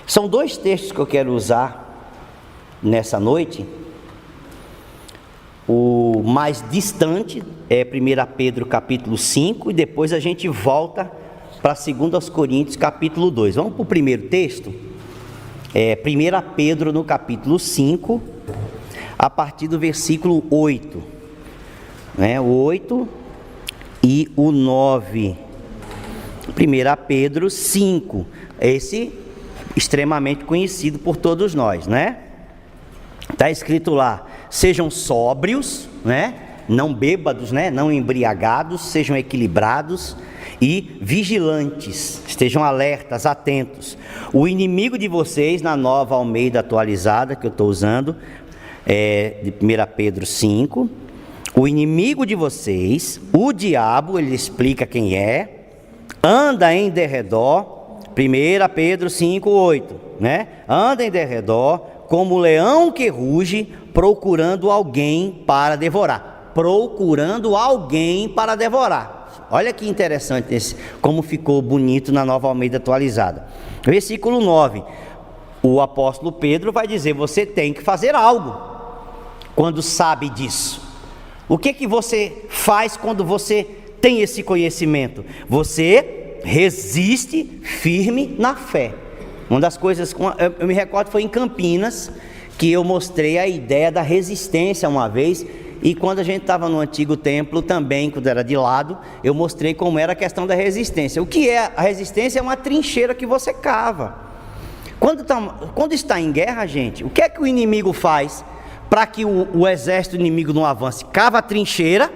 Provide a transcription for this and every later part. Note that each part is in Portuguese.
São dois textos que eu quero usar nessa noite. O mais distante é 1 Pedro capítulo 5 e depois a gente volta para 2 Coríntios capítulo 2. Vamos para o primeiro texto? 1 Pedro no capítulo 5, a partir do versículo 8. O 8 e o 9. 1 Pedro 5, esse extremamente conhecido por todos nós, né? Está escrito lá: sejam sóbrios, né? Não bêbados, né? Não embriagados, sejam equilibrados e vigilantes, estejam alertas, atentos. O inimigo de vocês, na Nova Almeida atualizada que eu estou usando, de 1 Pedro 5, o inimigo de vocês, o diabo, ele explica quem é, anda em derredor, 1 Pedro 5, 8, né? Anda em derredor como leão que ruge, procurando alguém para devorar. Procurando alguém para devorar. Olha que interessante como ficou bonito na Nova Almeida atualizada. Versículo 9. O apóstolo Pedro vai dizer: você tem que fazer algo quando sabe disso. O que você faz quando você tem esse conhecimento? Você resiste firme na fé. Uma das coisas, eu me recordo, foi em Campinas que eu mostrei a ideia da resistência uma vez. E quando a gente estava no antigo templo também, quando era de lado, eu mostrei como era a questão da resistência. O que é a resistência? É uma trincheira que você cava. Quando está em guerra, gente, o que é que o inimigo faz para que o exército inimigo não avance? Cava a trincheira,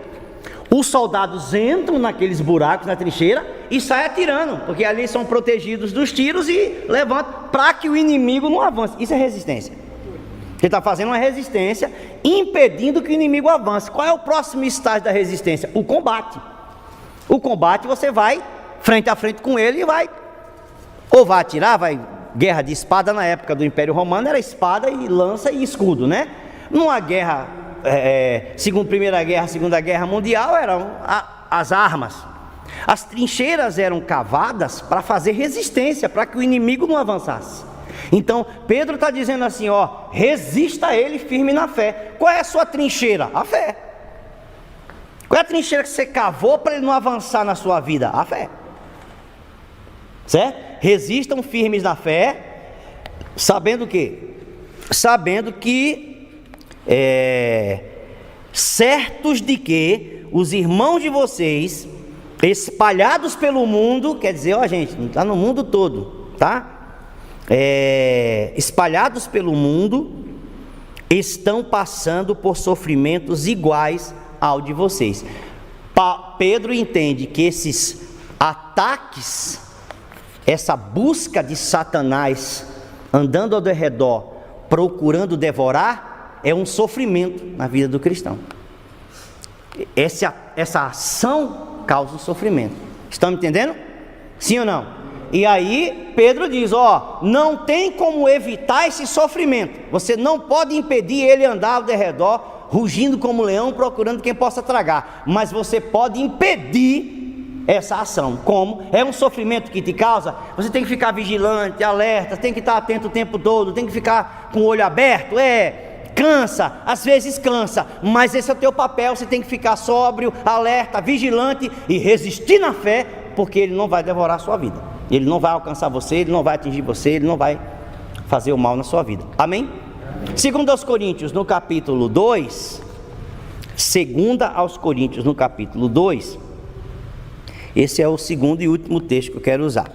os soldados entram naqueles buracos na trincheira e saem atirando, porque ali são protegidos dos tiros e levantam para que o inimigo não avance. Isso é resistência. Ele está fazendo uma resistência, impedindo que o inimigo avance. Qual é o próximo estágio da resistência? O combate. O combate, você vai frente a frente com ele e vai atirar, guerra de espada. Na época do Império Romano era espada e lança e escudo, né? Numa guerra, Primeira Guerra, Segunda Guerra Mundial, eram as armas. As trincheiras eram cavadas para fazer resistência, para que o inimigo não avançasse. Então Pedro está dizendo assim, resista a ele firme na fé. Qual é a sua trincheira? A fé. Qual é a trincheira que você cavou para ele não avançar na sua vida? A fé. Certo? Resistam firmes na fé, sabendo o quê? Sabendo que certos de que os irmãos de vocês, espalhados pelo mundo, quer dizer, gente, não está no mundo todo, tá? Espalhados pelo mundo, estão passando por sofrimentos iguais ao de vocês. Pedro entende que esses ataques, essa busca de Satanás andando ao redor, procurando devorar, é um sofrimento na vida do cristão. Essa ação causa o sofrimento. Estão me entendendo? Sim ou não? E aí Pedro diz, não tem como evitar esse sofrimento. Você não pode impedir ele andar ao derredor, rugindo como leão, procurando quem possa tragar. Mas você pode impedir essa ação. Como? É um sofrimento que te causa, você tem que ficar vigilante, alerta, tem que estar atento o tempo todo, tem que ficar com o olho aberto, cansa, às vezes cansa, mas esse é o teu papel. Você tem que ficar sóbrio, alerta, vigilante e resistir na fé, porque ele não vai devorar a sua vida. Ele não vai alcançar você, ele não vai atingir você, ele não vai fazer o mal na sua vida. Amém? 2 Coríntios no capítulo 2, 2 Coríntios no capítulo 2, esse é o segundo e último texto que eu quero usar,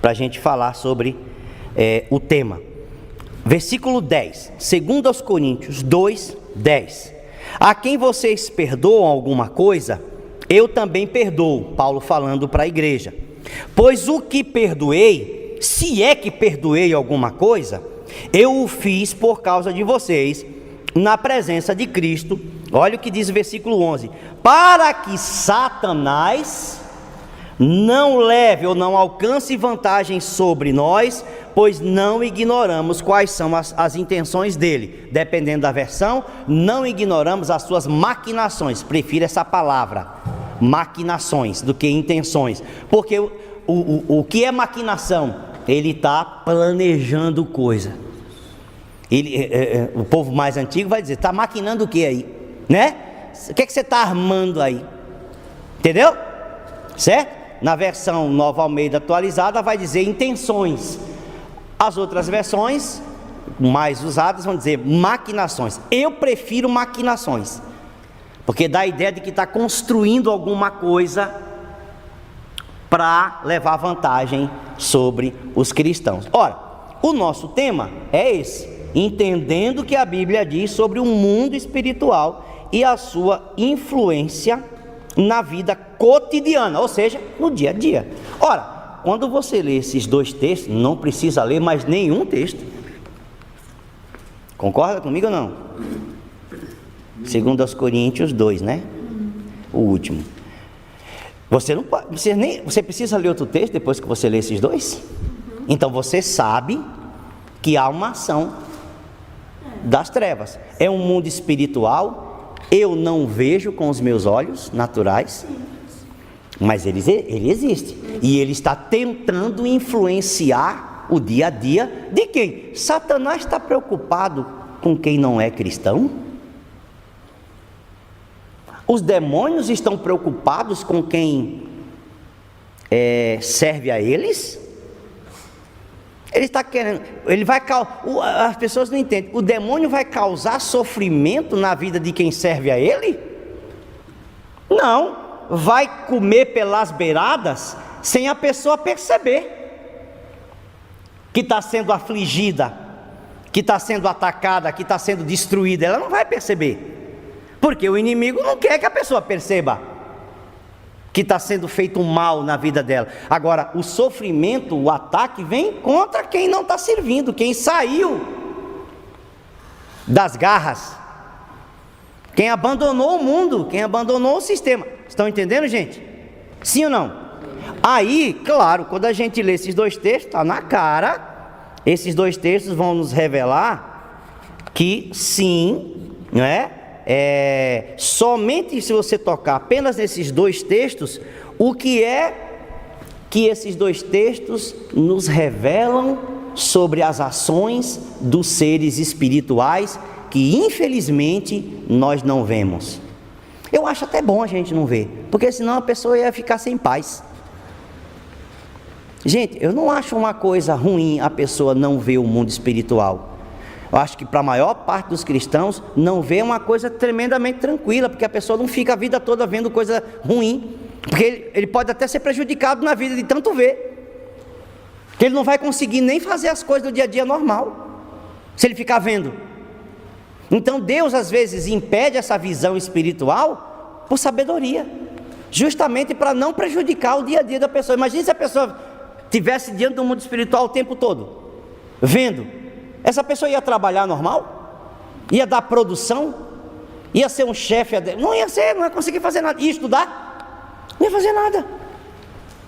para a gente falar sobre o tema. Versículo 10, 2 Coríntios 2, 10. A quem vocês perdoam alguma coisa, eu também perdoo. Paulo falando para a igreja. Pois o que perdoei, se é que perdoei alguma coisa, eu o fiz por causa de vocês, na presença de Cristo. Olha o que diz o versículo 11: para que Satanás não leve ou não alcance vantagem sobre nós, pois não ignoramos quais são as intenções dele. Dependendo da versão, não ignoramos as suas maquinações. Prefiro essa palavra, maquinações, do que intenções. Porque o que é maquinação? ele está planejando coisa. O povo mais antigo vai dizer, está maquinando o que aí? Né? O que você está armando aí? Entendeu? Certo? Na versão Nova Almeida atualizada vai dizer intenções. As outras versões mais usadas vão dizer maquinações. Eu prefiro maquinações, porque dá a ideia de que está construindo alguma coisa para levar vantagem sobre os cristãos. Ora, o nosso tema é esse: entendendo o que a Bíblia diz sobre o mundo espiritual e a sua influência na vida cotidiana, ou seja, no dia a dia. Ora, quando você lê esses dois textos, não precisa ler mais nenhum texto. Concorda comigo ou não? 2 Coríntios 2, né? O último. Você não pode, você precisa ler outro texto depois que você lê esses dois? Então você sabe que há uma ação das trevas. É um mundo espiritual. Eu não vejo com os meus olhos naturais, mas ele existe. E ele está tentando influenciar o dia a dia de quem? Satanás está preocupado com quem não é cristão? Os demônios estão preocupados com quem serve a eles? Ele está querendo, as pessoas não entendem, o demônio vai causar sofrimento na vida de quem serve a ele? Não, vai comer pelas beiradas sem a pessoa perceber que está sendo afligida, que está sendo atacada, que está sendo destruída. Ela não vai perceber, porque o inimigo não quer que a pessoa perceba que está sendo feito um mal na vida dela. Agora, o sofrimento, o ataque vem contra quem não está servindo, quem saiu das garras, quem abandonou o mundo, quem abandonou o sistema. Estão entendendo, gente? Sim ou não? Aí, claro, quando a gente lê esses dois textos, está na cara, esses dois textos vão nos revelar que sim, não é? Somente se você tocar apenas nesses dois textos, o que é que esses dois textos nos revelam sobre as ações dos seres espirituais que infelizmente nós não vemos. Eu acho até bom a gente não ver, porque senão a pessoa ia ficar sem paz. Gente, eu não acho uma coisa ruim a pessoa não ver o mundo espiritual. Eu acho que para a maior parte dos cristãos não vê uma coisa tremendamente tranquila, porque a pessoa não fica a vida toda vendo coisa ruim, porque ele pode até ser prejudicado na vida de tanto ver, que ele não vai conseguir nem fazer as coisas do dia a dia normal, se ele ficar vendo. Então Deus às vezes impede essa visão espiritual por sabedoria, justamente para não prejudicar o dia a dia da pessoa. Imagine se a pessoa estivesse diante do mundo espiritual o tempo todo, vendo. Essa pessoa ia trabalhar normal? Ia dar produção? Ia ser um chefe? Não ia ser, não ia conseguir fazer nada. Ia estudar? Não ia fazer nada.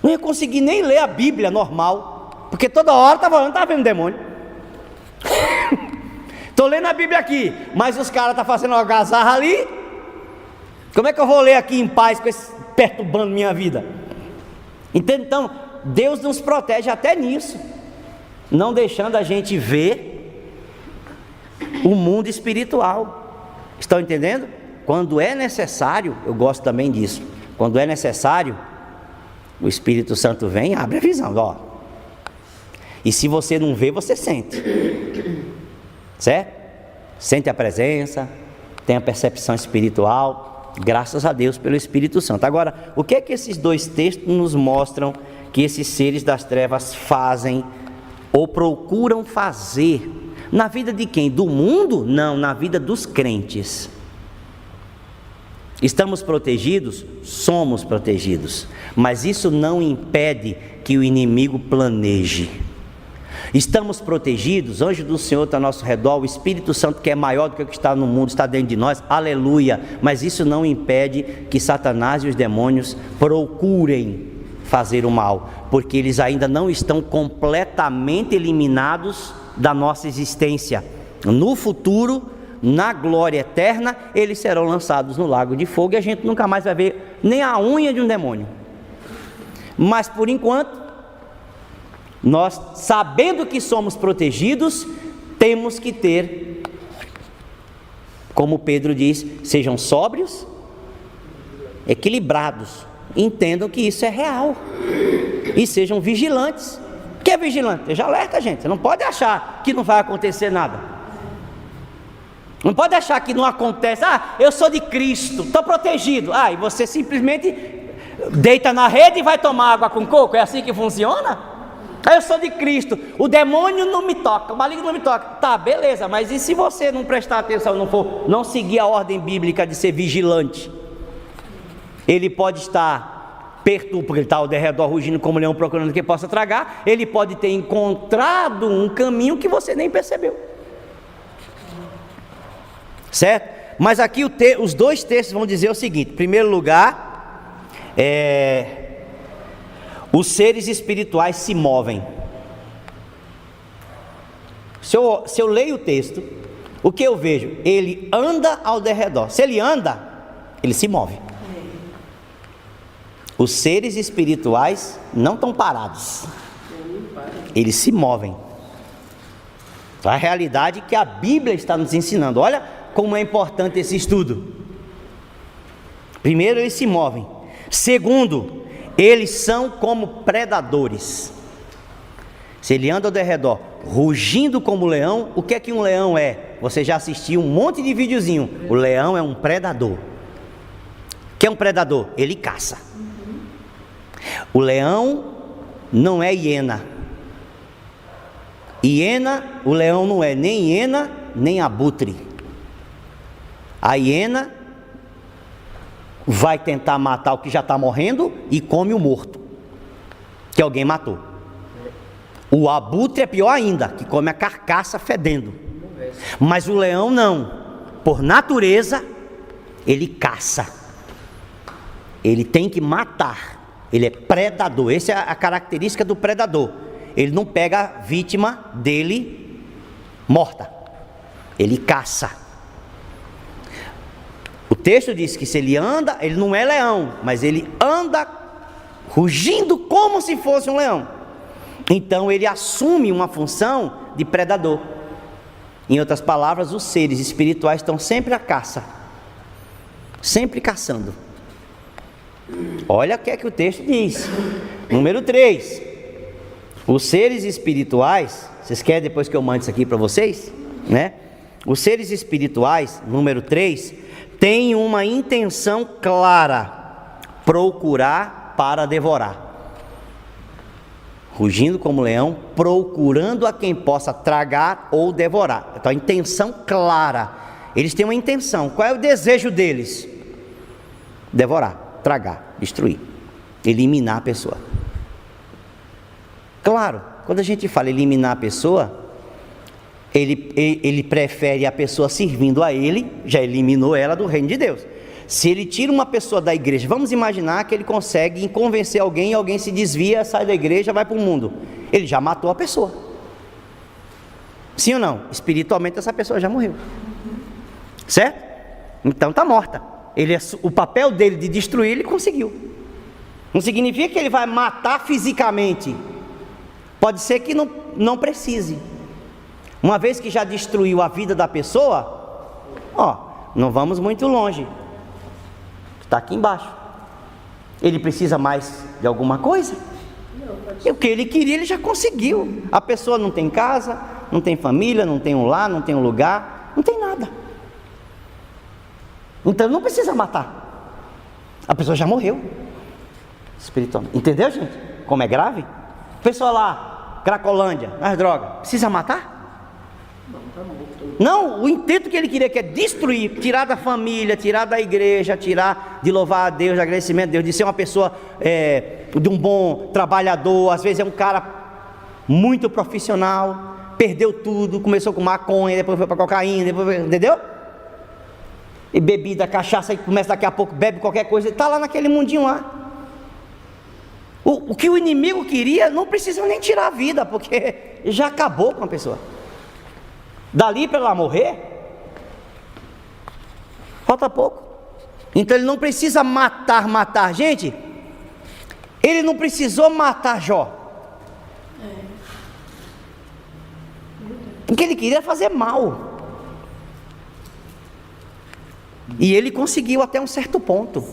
Não ia conseguir nem ler a Bíblia normal, porque toda hora estava vendo demônio. Estou lendo a Bíblia aqui, mas os caras estão fazendo uma algazarra ali. Como é que eu vou ler aqui em paz, com esse perturbando minha vida? Entende? Então, Deus nos protege até nisso, não deixando a gente ver o mundo espiritual. Estão entendendo? Quando é necessário, eu gosto também disso, quando é necessário, o Espírito Santo vem e abre a visão, ó. E se você não vê, você sente, certo? Sente a presença, tem a percepção espiritual, graças a Deus pelo Espírito Santo. Agora, o que é que esses dois textos nos mostram que esses seres das trevas fazem ou procuram fazer na vida de quem? Do mundo? Não, na vida dos crentes. Estamos protegidos? Somos protegidos, mas isso não impede que o inimigo planeje. Estamos protegidos, anjo do Senhor está ao nosso redor, o Espírito Santo, que é maior do que o que está no mundo, está dentro de nós, aleluia, mas isso não impede que Satanás e os demônios procurem fazer o mal, porque eles ainda não estão completamente eliminados da nossa existência. No futuro, na glória eterna, eles serão lançados no lago de fogo e a gente nunca mais vai ver nem a unha de um demônio. Mas por enquanto, Nós, sabendo que somos protegidos, temos que ter, como Pedro diz, sejam sóbrios, equilibrados, entendam que isso é real e sejam vigilantes. O que é vigilante? Esteja alerta, gente. Você não pode achar que não vai acontecer nada. Não pode achar que não acontece. Eu sou de Cristo, estou protegido. E você simplesmente deita na rede e vai tomar água com coco? É assim que funciona? Eu sou de Cristo, o demônio não me toca, o maligno não me toca. Tá, beleza, mas e se você não prestar atenção, não seguir a ordem bíblica de ser vigilante? Ele pode estar perturbado, porque ele está ao derredor rugindo como leão procurando quem possa tragar. Ele pode ter encontrado um caminho que você nem percebeu, certo? Mas aqui os dois textos vão dizer o seguinte: em primeiro lugar, os seres espirituais se movem. Se eu leio o texto, o que eu vejo? Ele anda ao derredor. Se ele anda, ele se move. Os seres espirituais não estão parados, eles se movem. A realidade que a Bíblia está nos ensinando. Olha como é importante esse estudo. Primeiro, eles se movem. Segundo, eles são como predadores. Se ele anda ao derredor, rugindo como leão, o que é que um leão é? Você já assistiu um monte de videozinho. O leão é um predador. O que é um predador? Ele caça. O leão não é hiena. O leão não é nem hiena, nem abutre. A hiena vai tentar matar o que já está morrendo e come o morto, que alguém matou. O abutre é pior ainda, que come a carcaça fedendo. Mas o leão não. Por natureza, ele caça. Ele tem que matar. Ele é predador. Essa é a característica do predador. Ele não pega a vítima dele morta. Ele caça. O texto diz que se ele anda, ele não é leão, mas ele anda rugindo como se fosse um leão. Então ele assume uma função de predador. Em outras palavras, os seres espirituais estão sempre à caça, sempre caçando. Olha o que é que o texto diz. Número 3. Os seres espirituais, vocês querem depois que eu mande isso aqui para vocês? Né? Os seres espirituais, número 3, têm uma intenção clara: procurar para devorar. Rugindo como leão, procurando a quem possa tragar ou devorar. Então a intenção clara. Eles têm uma intenção. Qual é o desejo deles? Devorar, tragar, destruir, eliminar a pessoa. Claro, quando a gente fala eliminar a pessoa, ele prefere a pessoa servindo a ele, já eliminou ela do reino de Deus. Se ele tira uma pessoa da igreja, vamos imaginar que ele consegue convencer alguém, e alguém se desvia, sai da igreja, vai para o mundo. Ele já matou a pessoa. Sim ou não? Espiritualmente essa pessoa já morreu. Certo? Então está morta. O papel dele de destruir, ele conseguiu. Não significa que ele vai matar fisicamente. Pode ser que não precise. Uma vez que já destruiu a vida da pessoa, não vamos muito longe. Está aqui embaixo. Ele precisa mais de alguma coisa? E o que ele queria, ele já conseguiu. A pessoa não tem casa, não tem família, não tem um lar, não tem um lugar, não tem nada. Então não precisa matar. A pessoa já morreu espiritualmente. Entendeu, gente? Como é grave? Pessoa lá, Cracolândia, nas drogas, precisa matar? Não, o intento que ele queria, que é destruir, tirar da família, tirar da igreja, tirar de louvar a Deus, de agradecimento a Deus, de ser uma pessoa de um bom trabalhador. Às vezes é um cara muito profissional, perdeu tudo, começou com maconha, depois foi para cocaína, entendeu? E bebida, cachaça, e começa daqui a pouco, bebe qualquer coisa, ele está lá naquele mundinho lá. O que o inimigo queria, não precisa nem tirar a vida, porque já acabou com a pessoa. Dali para ela morrer, falta pouco. Então ele não precisa matar. Gente, ele não precisou matar Jó. O que ele queria era fazer mal. E ele conseguiu até um certo ponto.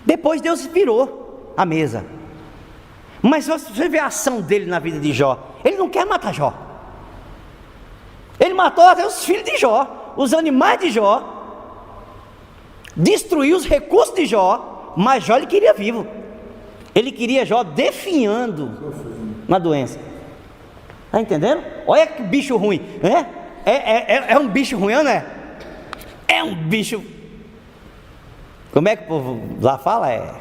Depois Deus virou a mesa. Mas você vê a ação dele na vida de Jó. Ele não quer matar Jó. Ele matou até os filhos de Jó, os animais de Jó, destruiu os recursos de Jó, mas Jó ele queria vivo. Ele queria Jó definhando na doença. Está entendendo? Olha que bicho ruim, né? É um bicho ruim, não é? É um bicho. Como é que o povo lá fala?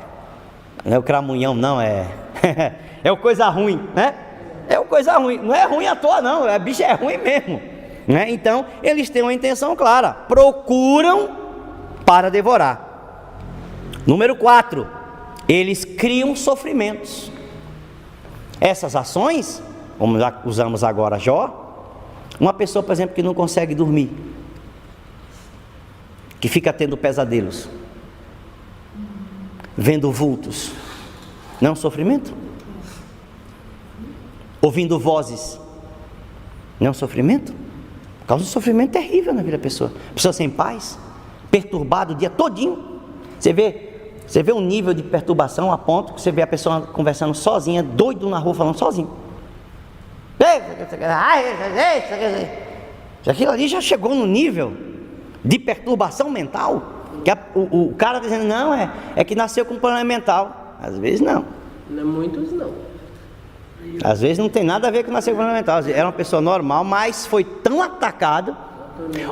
Não é o cramunhão, não, é o coisa ruim, né? É o coisa ruim, não é ruim à toa, não, bicho é ruim mesmo, né? Então, eles têm uma intenção clara: procuram para devorar. Número 4, eles criam sofrimentos. Essas ações, como usamos agora Jó, uma pessoa, por exemplo, que não consegue dormir, que fica tendo pesadelos, vendo vultos, não é um sofrimento? Ouvindo vozes, não é um sofrimento? Causa um sofrimento terrível na vida da pessoa. Pessoa sem paz, perturbada o dia todinho. Você vê um nível de perturbação a ponto que você vê a pessoa conversando sozinha, doido na rua, falando sozinho. Aquilo ali já chegou no nível de perturbação mental, que o cara está dizendo, não, é que nasceu com problema mental. Às vezes não. Muitos não. Às vezes não tem nada a ver com nascer com problema mental. Era uma pessoa normal, mas foi tão atacado.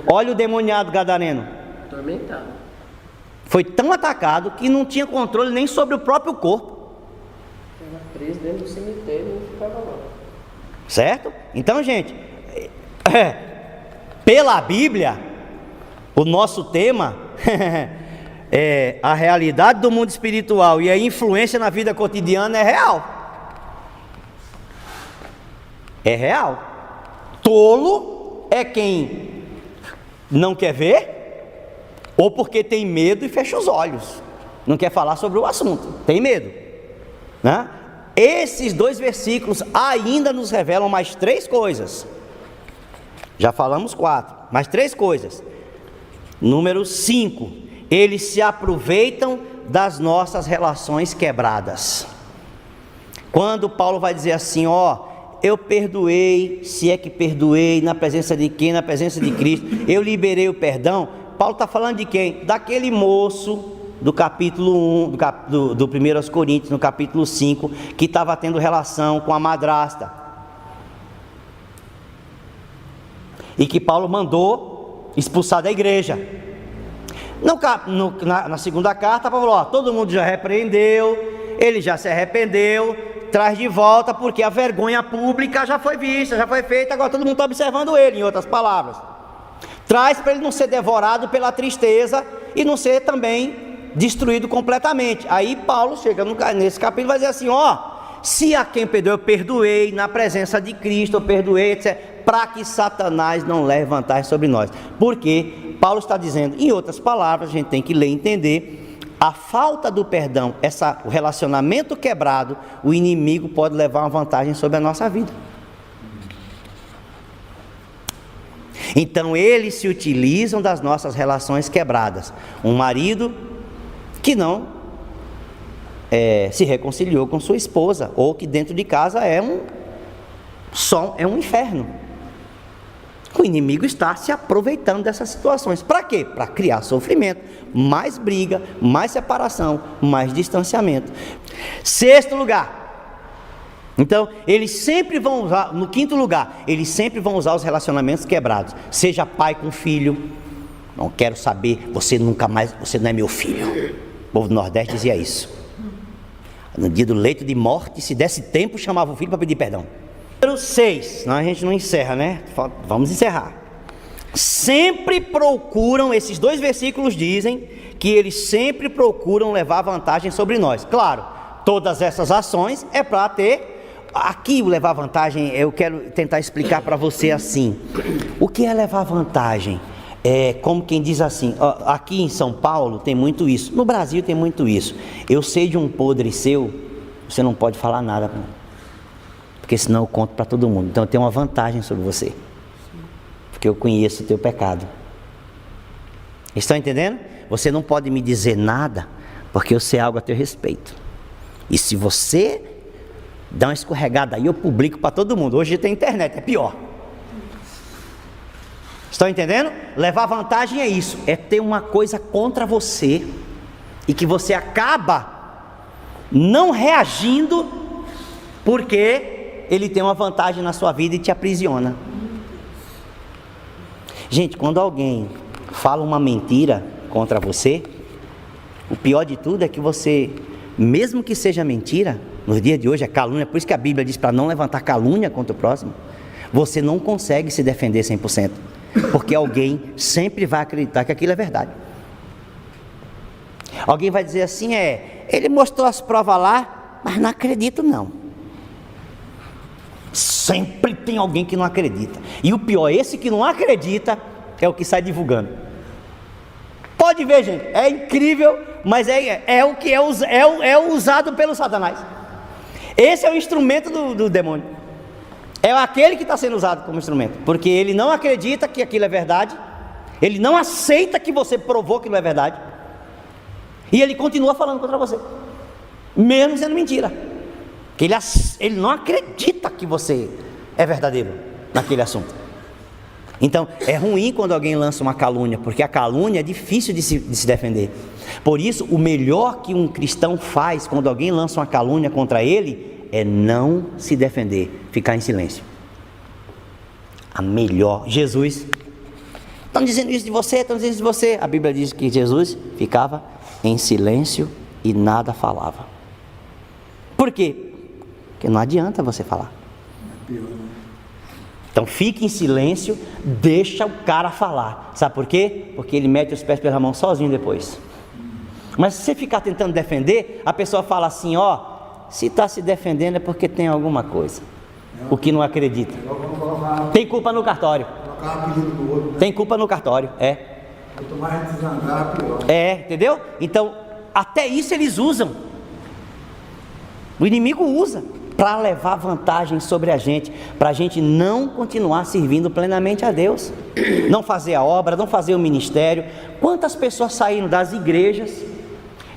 Olha o demoniado gadareno. Atormentado. Foi tão atacado que não tinha controle nem sobre o próprio corpo. Estava preso dentro do cemitério e não ficava lá. Certo? Então, gente, pela Bíblia, o nosso tema é a realidade do mundo espiritual e a influência na vida cotidiana é real. É real. Tolo é quem não quer ver, ou porque tem medo e fecha os olhos, não quer falar sobre o assunto, tem medo, né? Esses 2 versículos ainda nos revelam mais 3 coisas. Já falamos 4, mais 3 coisas. Número 5, eles se aproveitam das nossas relações quebradas. Quando Paulo vai dizer assim, eu perdoei, se é que perdoei, na presença de quem? Na presença de Cristo, eu liberei o perdão. Paulo está falando de quem? Daquele moço do capítulo 1, do 1 Coríntios, no capítulo 5, que estava tendo relação com a madrasta, e que Paulo mandou expulsar da igreja. Na segunda carta, Paulo falou, todo mundo já repreendeu, ele já se arrependeu, traz de volta, porque a vergonha pública já foi vista, já foi feita, agora todo mundo está observando ele, em outras palavras. Traz para ele não ser devorado pela tristeza e não ser também destruído completamente. Aí Paulo chega nesse capítulo e vai dizer assim, se a quem perdoou eu perdoei, na presença de Cristo eu perdoei, etc., para que Satanás não leve vantagem sobre nós. Porque Paulo está dizendo, em outras palavras, a gente tem que ler e entender, a falta do perdão, o relacionamento quebrado, o inimigo pode levar uma vantagem sobre a nossa vida. Então eles se utilizam das nossas relações quebradas. Um marido que não se reconciliou com sua esposa, ou que dentro de casa é um inferno. O inimigo está se aproveitando dessas situações. Para quê? Para criar sofrimento, mais briga, mais separação, mais distanciamento. 6º lugar. Então, eles sempre vão usar, no 5º lugar, eles sempre vão usar os relacionamentos quebrados. Seja pai com filho, não quero saber, você nunca mais, você não é meu filho. O povo do Nordeste dizia isso. No dia do leito de morte, se desse tempo, chamava o filho para pedir perdão. Número 6, senão a gente não encerra, né? Vamos encerrar. Sempre procuram, esses 2 versículos dizem que eles sempre procuram levar vantagem sobre nós. Claro, todas essas ações é para ter. Aqui o levar vantagem, eu quero tentar explicar para você assim. O que é levar vantagem? É como quem diz assim, aqui em São Paulo tem muito isso, no Brasil tem muito isso. Eu sei de um podre seu, você não pode falar nada para mim. porque senão eu conto para todo mundo. Então eu tenho uma vantagem sobre você, porque eu conheço o teu pecado. Estão entendendo? Você não pode me dizer nada, porque eu sei algo a teu respeito. E se você dá uma escorregada aí, eu publico para todo mundo. Hoje tem internet, é pior. Estão entendendo? Levar vantagem é isso, é ter uma coisa contra você, e que você acaba não reagindo, porque ele tem uma vantagem na sua vida e te aprisiona. Gente, quando alguém fala uma mentira contra você, o pior de tudo é que você, mesmo que seja mentira, nos dias de hoje é calúnia, por isso que a Bíblia diz para não levantar calúnia contra o próximo, você não consegue se defender 100%, porque alguém sempre vai acreditar que aquilo é verdade. Alguém vai dizer assim, ele mostrou as provas lá, mas não acredito não. Sempre tem alguém que não acredita, e o pior, esse que não acredita é o que sai divulgando. Pode ver, gente, é incrível, mas é o que é usado pelo Satanás. Esse é o instrumento do demônio, é aquele que está sendo usado como instrumento, porque ele não acredita que aquilo é verdade, ele não aceita que você provou que não é verdade, e ele continua falando contra você, mesmo sendo mentira, que ele não acredita que você é verdadeiro naquele assunto. Então é ruim quando alguém lança uma calúnia, porque a calúnia é difícil de se defender. Por isso, o melhor que um cristão faz quando alguém lança uma calúnia contra ele é não se defender, ficar em silêncio. A melhor. Jesus, estão dizendo isso de você, estão dizendo isso de você. A Bíblia diz que Jesus ficava em silêncio e nada falava. Por quê? Porque não adianta você falar. Então fique em silêncio, deixa o cara falar. Sabe por quê? Porque ele mete os pés pela mão sozinho depois. Mas se você ficar tentando defender, a pessoa fala assim, se está se defendendo é porque tem alguma coisa. O que não acredita. Tem culpa no cartório. Tem culpa no cartório, Quanto mais a gente zangar, pior. Entendeu? Então, até isso eles usam. O inimigo usa para levar vantagem sobre a gente, para a gente não continuar servindo plenamente a Deus, não fazer a obra, não fazer o ministério. Quantas pessoas saíram das igrejas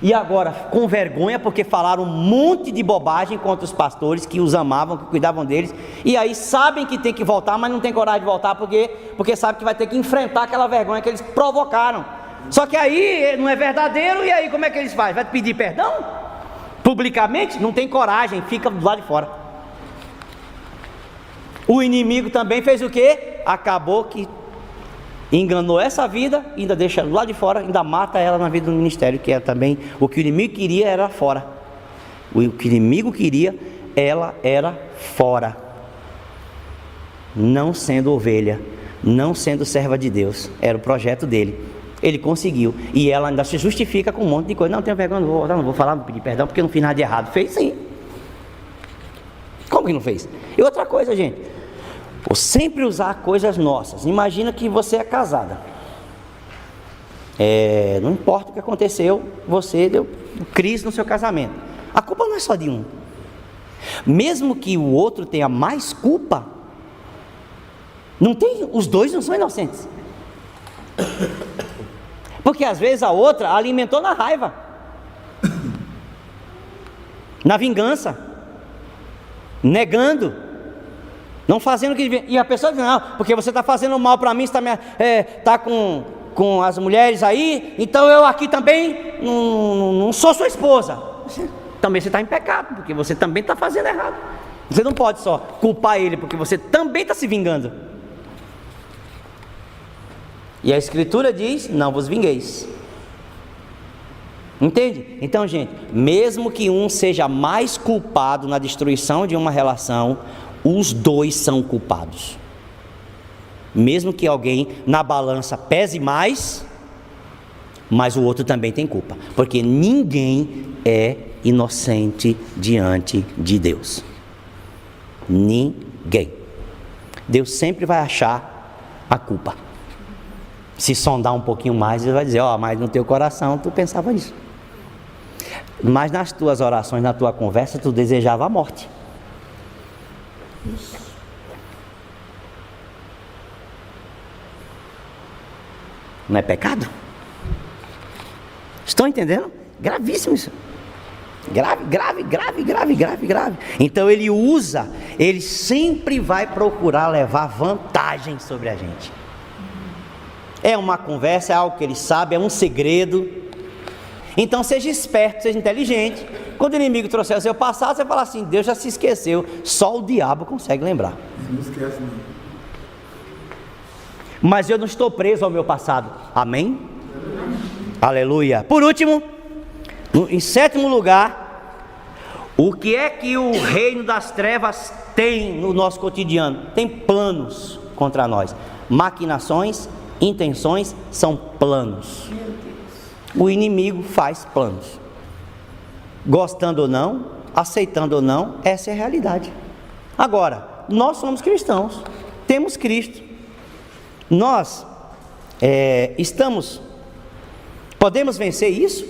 e agora com vergonha porque falaram um monte de bobagem contra os pastores que os amavam, que cuidavam deles, e aí sabem que tem que voltar, mas não tem coragem de voltar porque sabe que vai ter que enfrentar aquela vergonha que eles provocaram. Só que aí não é verdadeiro, e aí como é que eles fazem? Vai pedir perdão? Publicamente? Não tem coragem, fica do lado de fora. O inimigo também fez o quê? Acabou que enganou essa vida, ainda deixa do lado de fora, ainda mata ela na vida do ministério, que é também o que o inimigo queria era fora. O que o inimigo queria, ela era fora, não sendo ovelha, não sendo serva de Deus. Era o projeto dele. Ele conseguiu, e ela ainda se justifica com um monte de coisa. Não tenho vergonha, não vou falar, não pedir perdão, porque não fiz nada de errado. Fez sim. Como que não fez? E outra coisa, gente, vou sempre usar coisas nossas. Imagina que você é casada, não importa o que aconteceu, você deu crise no seu casamento, a culpa não é só de um. Mesmo que o outro tenha mais culpa, os dois não são inocentes. Porque às vezes a outra alimentou na raiva, na vingança, negando, não fazendo o que devia. E a pessoa diz, não, porque você está fazendo mal para mim, você está com as mulheres aí, então eu aqui também não sou sua esposa. Também você está em pecado, porque você também está fazendo errado. Você não pode só culpar ele, porque você também está se vingando. E a Escritura diz, não vos vingueis. Entende? Então, gente, mesmo que um seja mais culpado na destruição de uma relação, os dois são culpados. Mesmo que alguém na balança pese mais, mas o outro também tem culpa, porque ninguém é inocente diante de Deus. Ninguém. Deus sempre vai achar a culpa. Se sondar um pouquinho mais, ele vai dizer, mas no teu coração tu pensava nisso. Mas nas tuas orações, na tua conversa, tu desejava a morte. Não é pecado? Estão entendendo? Gravíssimo isso. Grave. Então ele sempre vai procurar levar vantagem sobre a gente. É uma conversa, é algo que ele sabe, é um segredo. Então seja esperto, seja inteligente. Quando o inimigo trouxer o seu passado, você fala assim: Deus já se esqueceu. Só o diabo consegue lembrar. Não esquece, não. Mas eu não estou preso ao meu passado. Amém? Aleluia. Por último, em sétimo lugar, o que é que o reino das trevas tem no nosso cotidiano? Tem planos contra nós. Maquinações, intenções são planos. O inimigo faz planos. Gostando ou não, aceitando ou não, essa é a realidade. Agora, nós somos cristãos, temos Cristo. Nós podemos vencer isso?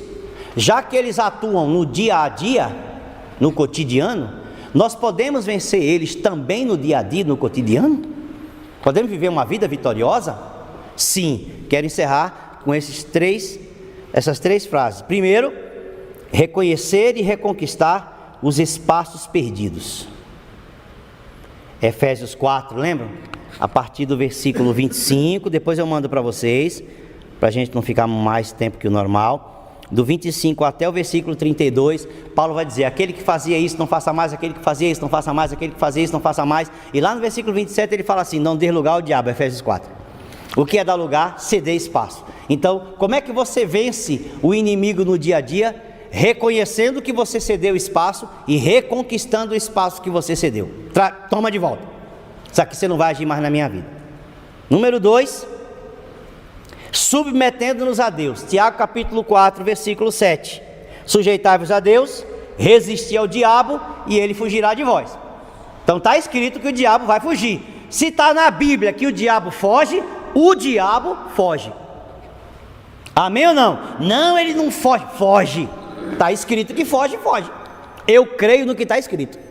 Já que eles atuam no dia a dia, no cotidiano, nós podemos vencer eles também no dia a dia, no cotidiano? Podemos viver uma vida vitoriosa? Sim. Quero encerrar com essas três frases. Primeiro, reconhecer e reconquistar os espaços perdidos. Efésios 4, lembram? A partir do versículo 25, depois eu mando para vocês, para a gente não ficar mais tempo que o normal. Do 25 até o versículo 32, Paulo vai dizer: aquele que fazia isso não faça mais, aquele que fazia isso não faça mais, aquele que fazia isso não faça mais. E lá no versículo 27 ele fala assim: não dê lugar ao diabo, Efésios 4. O que é dar lugar? Ceder espaço. Então, como é que você vence o inimigo no dia a dia? Reconhecendo que você cedeu espaço e reconquistando o espaço que você cedeu. Toma de volta. Isso aqui você não vai agir mais na minha vida. Número 2, submetendo-nos a Deus. Tiago capítulo 4, versículo 7. Sujeitai-vos a Deus, resisti ao diabo e ele fugirá de vós. Então está escrito que o diabo vai fugir. Se está na Bíblia que o diabo foge, o diabo foge. Amém ou não? Não, ele não foge. Foge. Está escrito que foge, foge. Eu creio no que está escrito.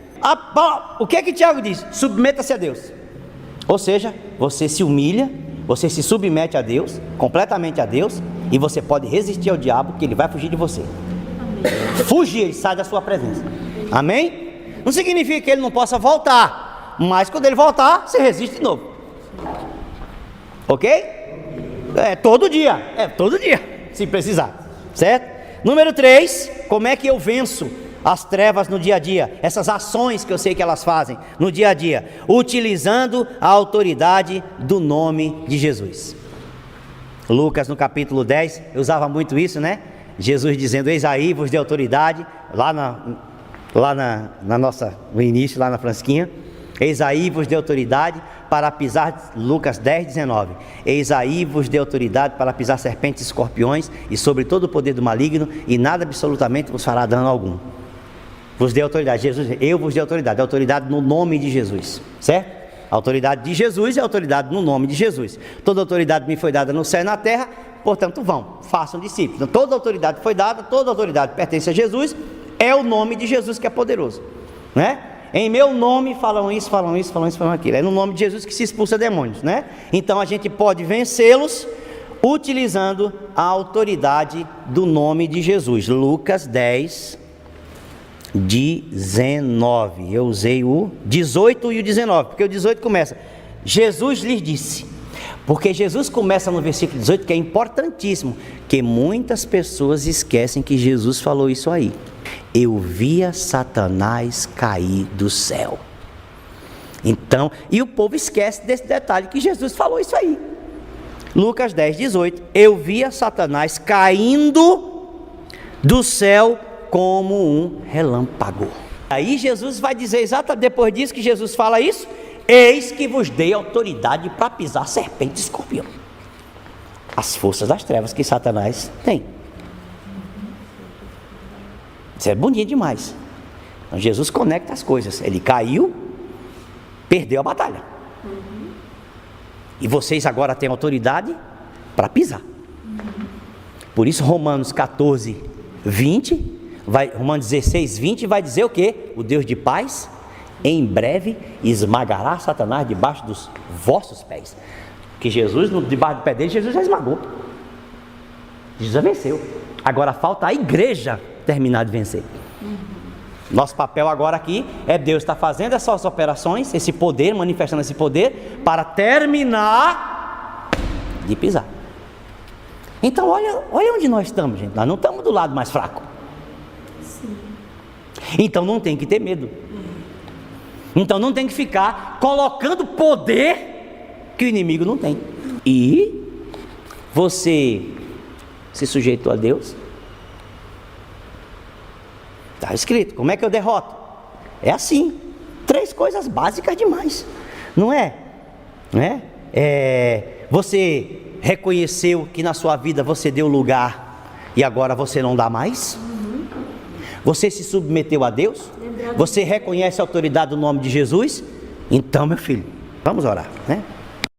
O que é que Tiago diz? Submeta-se a Deus. Ou seja, você se humilha, você se submete a Deus, completamente a Deus, e você pode resistir ao diabo, que ele vai fugir de você. Amém. Fugir, ele sai da sua presença. Amém? Não significa que ele não possa voltar, mas quando ele voltar, você resiste de novo. Ok? Todo dia, se precisar, certo? Número 3, como é que eu venço as trevas no dia a dia? Essas ações que eu sei que elas fazem no dia a dia, utilizando a autoridade do nome de Jesus. Lucas no capítulo 10, eu usava muito isso, né? Jesus dizendo: eis aí vos dei autoridade, no início, lá na Fransquinha. Eis aí vos dei autoridade para pisar, Lucas 10, 19. Eis aí vos dei autoridade para pisar serpentes e escorpiões e sobre todo o poder do maligno, e nada absolutamente vos fará dano algum. Vos dei autoridade, Jesus, eu vos dei autoridade no nome de Jesus, certo? A autoridade de Jesus é a autoridade no nome de Jesus. Toda autoridade me foi dada no céu e na terra, portanto vão, façam discípulos. Então, toda autoridade foi dada, toda autoridade pertence a Jesus, é o nome de Jesus que é poderoso, né? Em meu nome falam isso, falam aquilo. É no nome de Jesus que se expulsa demônios, né? Então a gente pode vencê-los utilizando a autoridade do nome de Jesus. Lucas 10, 19. Eu usei o 18 e o 19, porque o 18 começa: Jesus lhes disse. Porque Jesus começa no versículo 18, que é importantíssimo, que muitas pessoas esquecem que Jesus falou isso aí. Eu via Satanás cair do céu. Então, e o povo esquece desse detalhe, que Jesus falou isso aí. Lucas 10, 18. Eu via Satanás caindo do céu como um relâmpago. Aí Jesus vai dizer exatamente depois disso que Jesus fala isso: eis que vos dei autoridade para pisar serpente e escorpião. As forças das trevas que Satanás tem. Isso é bonito demais. Então Jesus conecta as coisas. Ele caiu, perdeu a batalha. E vocês agora têm autoridade para pisar. Por isso Romanos 14, 20, Romanos 16, 20 vai dizer o quê? O Deus de paz em breve esmagará Satanás debaixo dos vossos pés. Que Jesus, debaixo do pé dele, Jesus já esmagou. Jesus já venceu. Agora falta a igreja terminar de vencer. Nosso papel agora aqui é Deus estar fazendo essas operações, esse poder, manifestando esse poder, para terminar de pisar. Então olha onde nós estamos, gente. Nós não estamos do lado mais fraco. Sim. Então não tem que ter medo. Então não tem que ficar colocando poder que o inimigo não tem. E você se sujeitou a Deus? Está escrito. Como é que eu derroto? É assim. 3 coisas básicas demais. Não é? Você reconheceu que na sua vida você deu lugar e agora você não dá mais? Você se submeteu a Deus? Você reconhece a autoridade do nome de Jesus? Então, meu filho, vamos orar, né?